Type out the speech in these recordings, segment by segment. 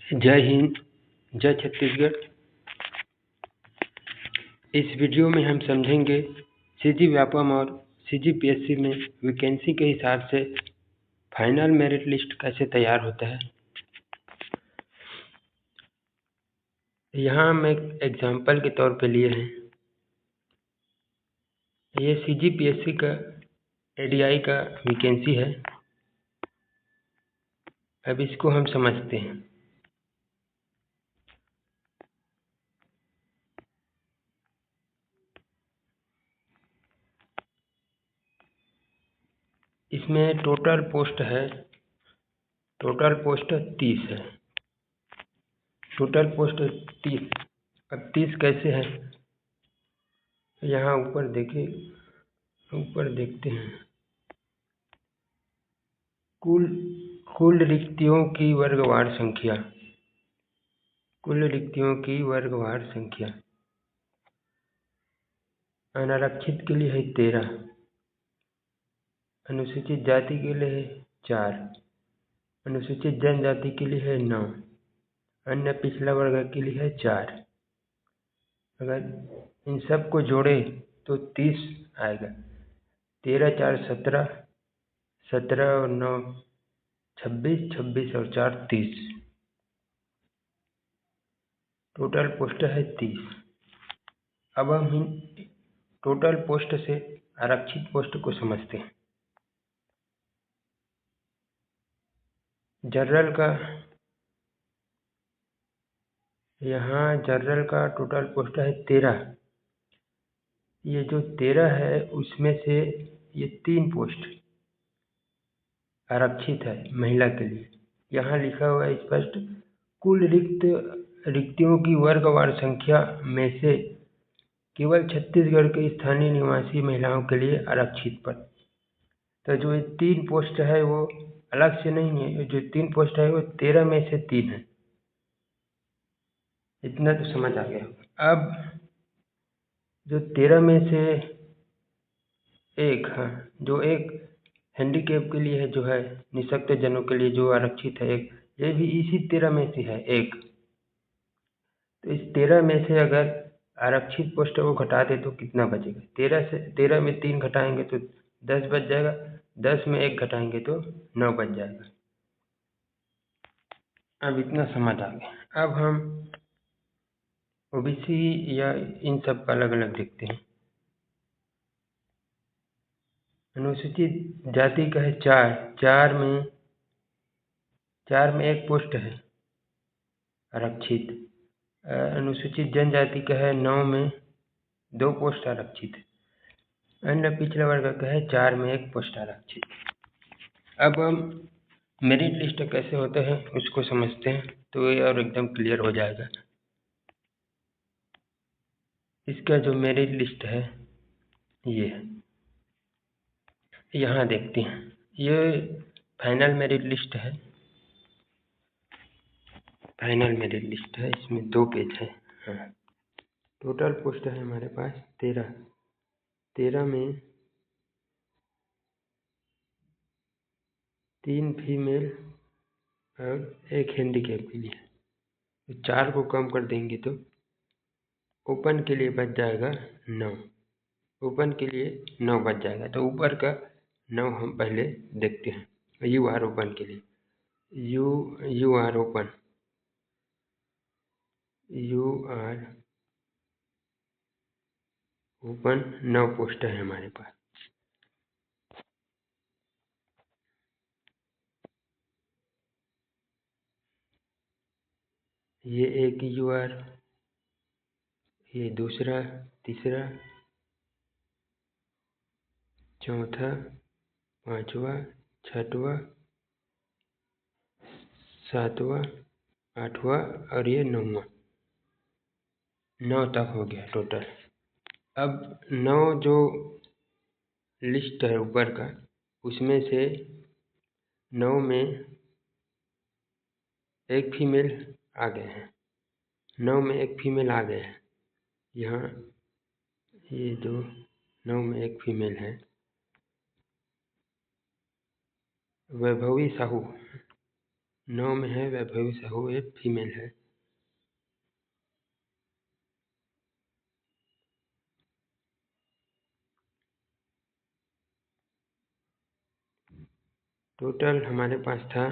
जय हिंद, जय छत्तीसगढ़। इस वीडियो में हम समझेंगे सीजी व्यापम और सीजीपीएससी में वैकेंसी के हिसाब से फाइनल मेरिट लिस्ट कैसे तैयार होता है। यहाँ हम एक एग्जाम्पल के तौर पे लिए हैं। ये सीजीपीएससी का एडीआई का वैकेंसी है। अब इसको हम समझते हैं। इसमें टोटल पोस्ट 30 है। Total post 30। अब 30 कैसे है, यहाँ ऊपर देखते हैं। कुल रिक्तियों की वर्गवार संख्या अनारक्षित के लिए है 13, अनुसूचित जाति के लिए है 4, अनुसूचित जनजाति के लिए है 9, अन्य पिछड़ा वर्ग के लिए है 4। अगर इन सब को जोड़े तो 30 आएगा। 13 4 17, 17 और 9 26, 26 और 4 30। टोटल पोस्ट है 30। अब हम इन टोटल पोस्ट से आरक्षित पोस्ट को समझते हैं। जनरल का टोटल पोस्ट है 13। ये जो 13 है उसमें से ये 3 पोस्ट आरक्षित है महिला के लिए। यहाँ लिखा हुआ है स्पष्ट, कुल रिक्तियों की वर्गवार संख्या में से केवल छत्तीसगढ़ के स्थानीय निवासी महिलाओं के लिए आरक्षित पद। तो जो ये 3 पोस्ट है वो अलग से नहीं है। जो 3 पोस्ट है वो 13 में से 3 है। इतना तो समझ आ गया। अब जो 13 में से एक जो एक हैंडीकैप के लिए है, जो है निःशक्त जनों के लिए जो आरक्षित है एक, ये भी इसी 13 में से है एक। तो इस 13 में से अगर आरक्षित पोस्ट को घटा दे तो कितना बचेगा। 13 में 3 घटाएंगे तो 10 बच जाएगा। 10 में 1 घटाएंगे तो 9 बच जाएगा। अब इतना समझ आ गया। अब हम ओबीसी या इन सब का अलग अलग देखते हैं। अनुसूचित जाति का है 4, 4 में 1 पोस्ट है आरक्षित। अनुसूचित जनजाति का है 9 में 2 पोस्ट आरक्षित। अन्य पिछड़ा वर्ग का है 4 में 1 पोस्ट आरक्षित। अब हम मेरिट लिस्ट कैसे होता है उसको समझते हैं तो ये और एकदम क्लियर हो जाएगा। इसका जो मेरिट लिस्ट है ये है, यहाँ देखते हैं। ये फाइनल मेरिट लिस्ट है। इसमें 2 पेज है। टोटल पोस्ट है हमारे पास 13। 13 में 3 फीमेल और 1 हैंडीकैप के लिए। तो 4 को कम कर देंगे तो ओपन के लिए बच जाएगा 9। ओपन के लिए 9 बच जाएगा। तो ऊपर का 9 हम पहले देखते हैं। यू आर ओपन के लिए यू आर ओपन 9 पोस्ट है हमारे पास। ये एक यू आर, ये दूसरा, तीसरा, चौथा, पांचवा, छठवा, सातवां, आठवां और ये 9वां। 9 तक हो गया टोटल। अब 9 जो लिस्ट है ऊपर का, उसमें से 9 में 1 फीमेल आ गए हैं। 9 में 1 फीमेल आ गए हैं। यहाँ ये जो 9 में 1 फीमेल है, वैभवी साहू 9 में है वैभवी साहू, एक फीमेल है। टोटल हमारे पास था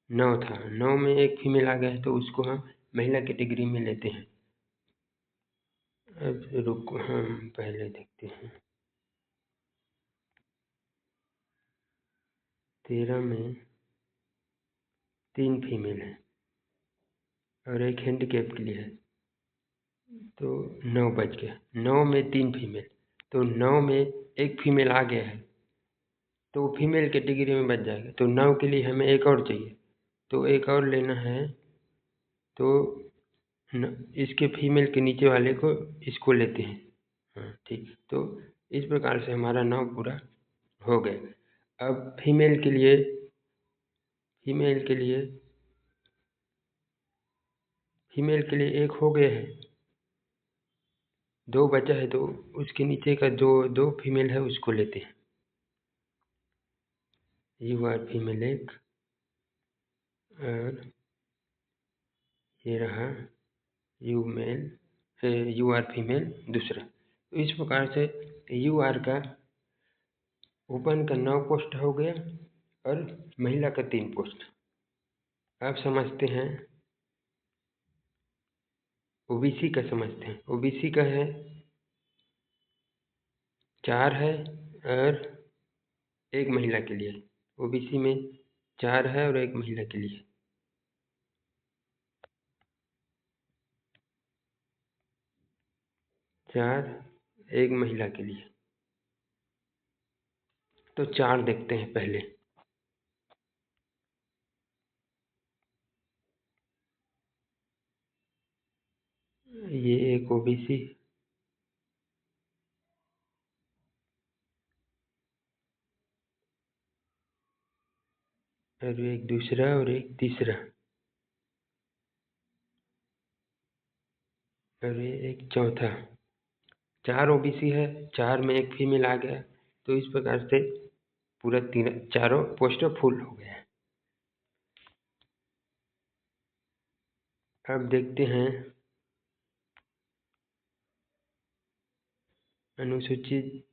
9 था, 9 में एक फीमेल आ गया है तो उसको हम महिला कैटेगरी में लेते हैं। अब रुको, हम पहले देखते हैं। 13 में 3 फीमेल है और एक हैंडीकैप के लिए है, तो 9 बच गया। 9 में 3 फीमेल, तो 9 में एक फीमेल आ गया है तो फीमेल कैटेगरी में बच जाएगा। तो 9 के लिए हमें एक और चाहिए, तो एक और लेना है। तो इसके फीमेल के नीचे वाले को, इसको लेते हैं। हाँ ठीक, तो इस प्रकार से हमारा 9 पूरा हो गया। अब फीमेल के लिए, फीमेल के लिए फीमेल के लिए एक हो गया है, 2 बचा है, तो उसके नीचे का जो 2 फीमेल है उसको लेते हैं। यू आर फीमेल एक, और ये रहा you male, you are female दूसरा। तो इस प्रकार से यू आर का ओपन का 9 पोस्ट हो गया और महिला का 3 पोस्ट। अब समझते हैं ओबीसी का, समझते हैं ओबीसी का है 4 है और एक महिला के लिए। ओबीसी में 4 है और एक महिला के लिए। 4 एक महिला के लिए, तो 4 देखते हैं पहले। ये एक ओबीसी और एक दूसरा और एक तीसरा, और ये एक चौथा। 4 ओबीसी है, 4 में एक फीमेल आ गया, तो इस प्रकार से पूरा चारों पोस्ट फुल हो गया है। अब देखते हैं अनुसूचित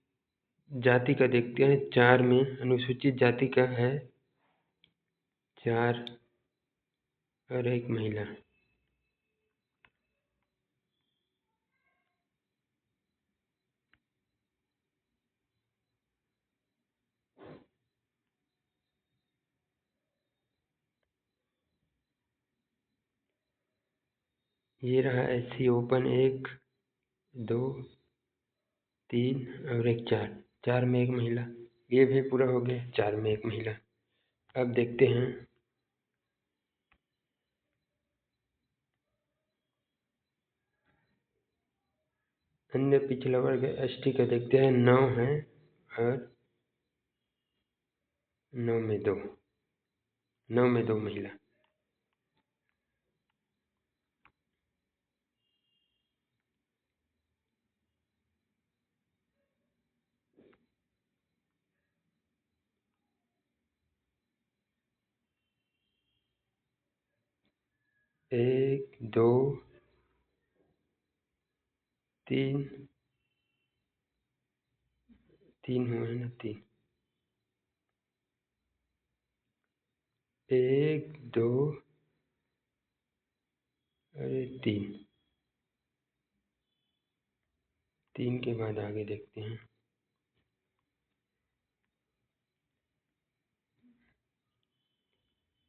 जाति का, देखते हैं 4 में अनुसूचित जाति का है 4 और एक महिला। ये रहा एससी ओपन 1 2 3 और एक 4, 4 में एक महिला। ये भी पूरा हो गया, 4 में एक महिला। अब देखते हैं अन्य पिछला वर्ग एसटी का, देखते हैं 9 है और 9 में 2, 9 में 2 महिला। एक 2 3, 3 हुए ना, 3, 1 2 अरे 3, 3 के बाद आगे देखते हैं।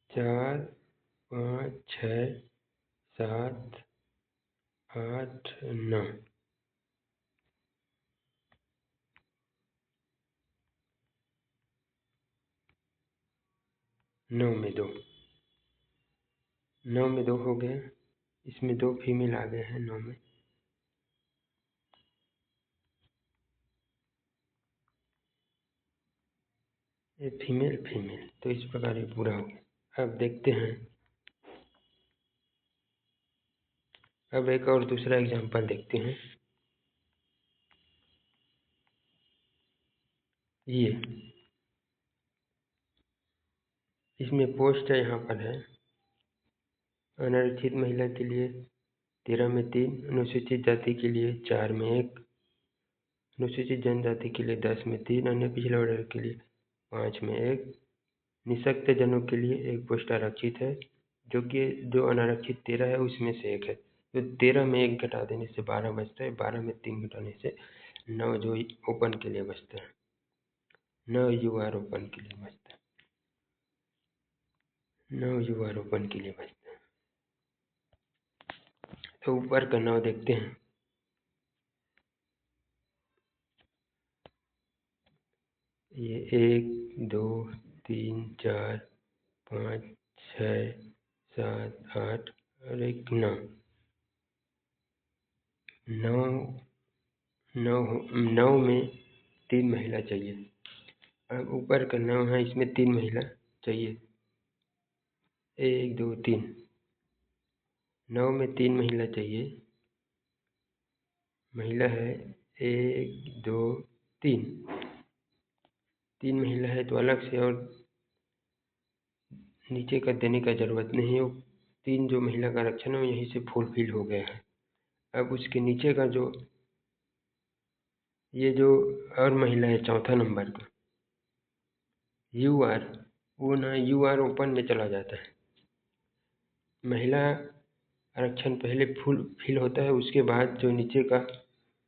4 5 6 7 8 9, 9 में 2, 9 में 2 हो गए। इसमें 2 फीमेल आ गए हैं 9 में। ये फीमेल फीमेल, तो इस प्रकार ये पूरा हो गया। अब देखते हैं, अब एक और दूसरा एग्जांपल देखते हैं। ये इसमें पोस्ट है, यहाँ पर है अनारक्षित महिला के लिए 13 में 3, अनुसूचित जाति के लिए 4 में 1, अनुसूचित जनजाति के लिए 10 में 3, अन्य पिछड़ा वर्ग के लिए 5 में 1, निःशक्त जनों के लिए एक पोस्ट आरक्षित है, जो कि जो अनारक्षित 13 है उसमें से एक है। तो 13 में 1 घटा देने से 12 बचता है, 12 में 3 घटाने से 9 जो ओपन के लिए बचता है, 9 UR ओपन के लिए बचता है, 9 UR ओपन के लिए बचता है। तो ऊपर का 9 देखते हैं। ये 1 2 3 4 5 6 7 8 और एक 9, 9 में 3 महिला चाहिए। अब ऊपर का 9 है, इसमें 3 महिला चाहिए, 1 2 3, 9 में 3 महिला चाहिए। महिला है 1 2 3, 3 महिला है तो अलग से और नीचे का देने का ज़रूरत नहीं है। 3 जो महिला का आरक्षण है यहीं से फुलफिल हो गया है। अब उसके नीचे का जो ये जो और महिला है चौथा नंबर का UR, वो ना UR ओपन में चला जाता है। महिला आरक्षण पहले फुल फिल होता है, उसके बाद जो नीचे का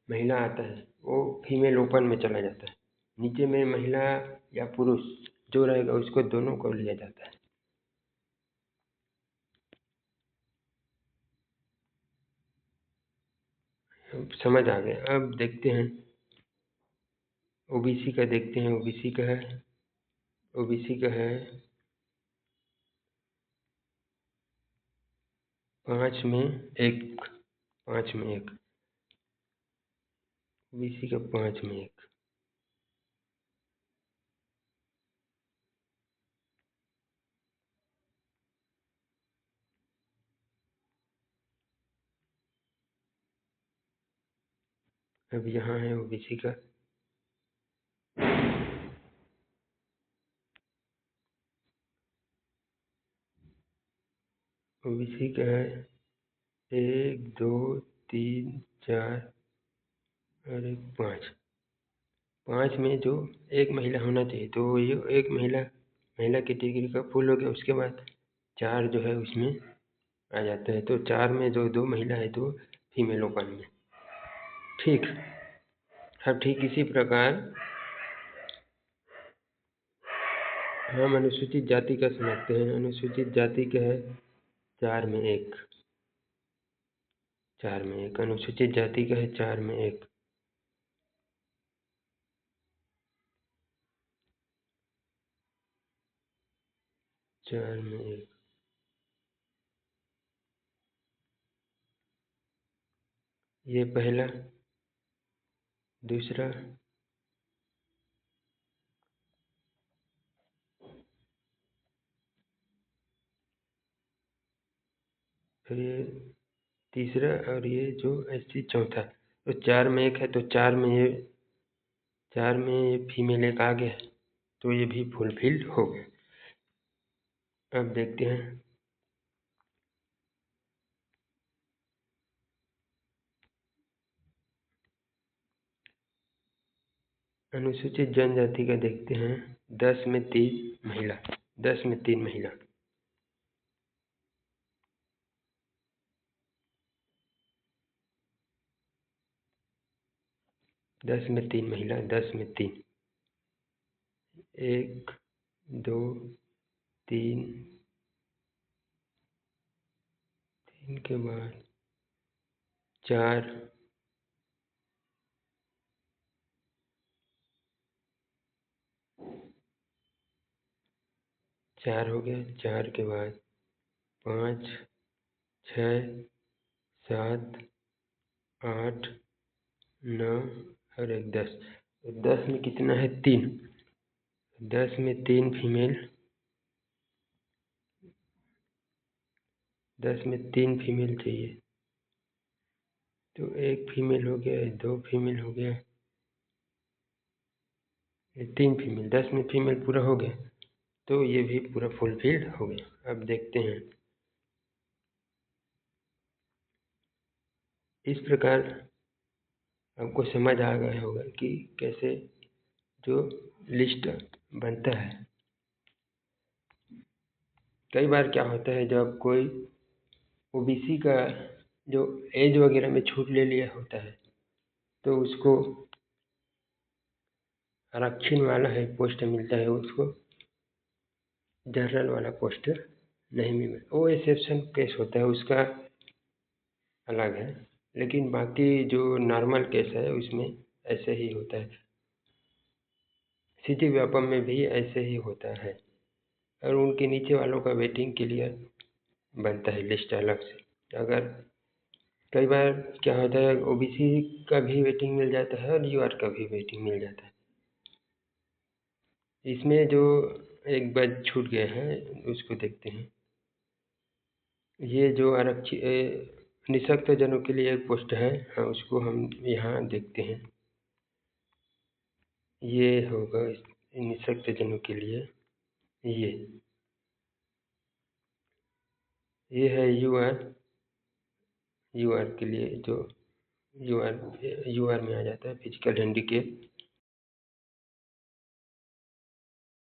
महिला आता है वो फीमेल ओपन में चला जाता है। नीचे में महिला या पुरुष जो रहेगा उसको दोनों को लिया जाता है। अब समझ आ गया। अब देखते हैं OBC का, देखते हैं OBC का है, OBC का है 5 में 1, 5 में 1, OBC का 5 में 1। अब यहाँ है OBC का, OBC का है 1 2 3 4 और एक 5, 5 में जो एक महिला होना चाहिए, तो ये एक महिला कैटेगरी का फुल हो गया। उसके बाद 4 जो है उसमें आ जाता है, तो 4 में जो 2 महिला है तो फीमेल ओपन में। ठीक। अब ठीक इसी प्रकार हम अनुसूचित जाति का समझते हैं। अनुसूचित जाति का है 4 में 1, 4 में 1, अनुसूचित जाति का है 4 में 1, 4 में 1। ये पहला, दूसरा, फिर ये तीसरा और ये जो ऐसी चौथा। तो 4 में 1 है तो 4 में ये फीमेल एक आ गया, तो ये भी फुलफिल हो गया। अब देखते हैं अनुसूचित जनजाति का, देखते हैं 10 में 3 महिला, 10 में 3 महिला, 10 में 3 महिला, 10 में 3, 1 2 3, 3 के बाद 4, 4 हो गया, 4 के बाद 5 6 7 8 9 और एक 10। 10 में कितना है? 3, 10 में 3 फीमेल, 10 में 3 फीमेल चाहिए, तो एक फीमेल हो गया, 2 फीमेल हो गया, ये 3 फीमेल, 10 में फीमेल पूरा हो गया। तो ये भी पूरा फुलफिल्ड हो गया। अब देखते हैं। इस प्रकार आपको समझ आ गया होगा कि कैसे जो लिस्ट बनता है। कई बार क्या होता है, जब कोई ओबीसी का जो एज वगैरह में छूट ले लिया होता है, तो उसको आरक्षण वाला है पोस्ट मिलता है, उसको जनरल वाला पोस्ट नहीं मिल, वो एक्सेप्शन केस होता है, उसका अलग है। लेकिन बाकी जो नॉर्मल केस है उसमें ऐसे ही होता है। सिटी व्यापम में भी ऐसे ही होता है, और उनके नीचे वालों का वेटिंग के लिए बनता है लिस्ट अलग से। अगर कई बार क्या होता है, ओबीसी का भी वेटिंग मिल जाता है और यूआर का भी वेटिंग मिल जाता है। इसमें जो एक बार छूट गए हैं उसको देखते हैं। ये जो आरक्षित निःशक्त जनों के लिए एक पोस्ट है, हाँ, उसको हम यहाँ देखते हैं। ये होगा निःशक्त जनों के लिए। ये है यूआर के लिए, जो यूआर यूआर में आ जाता है फिजिकल हैंडीकेप।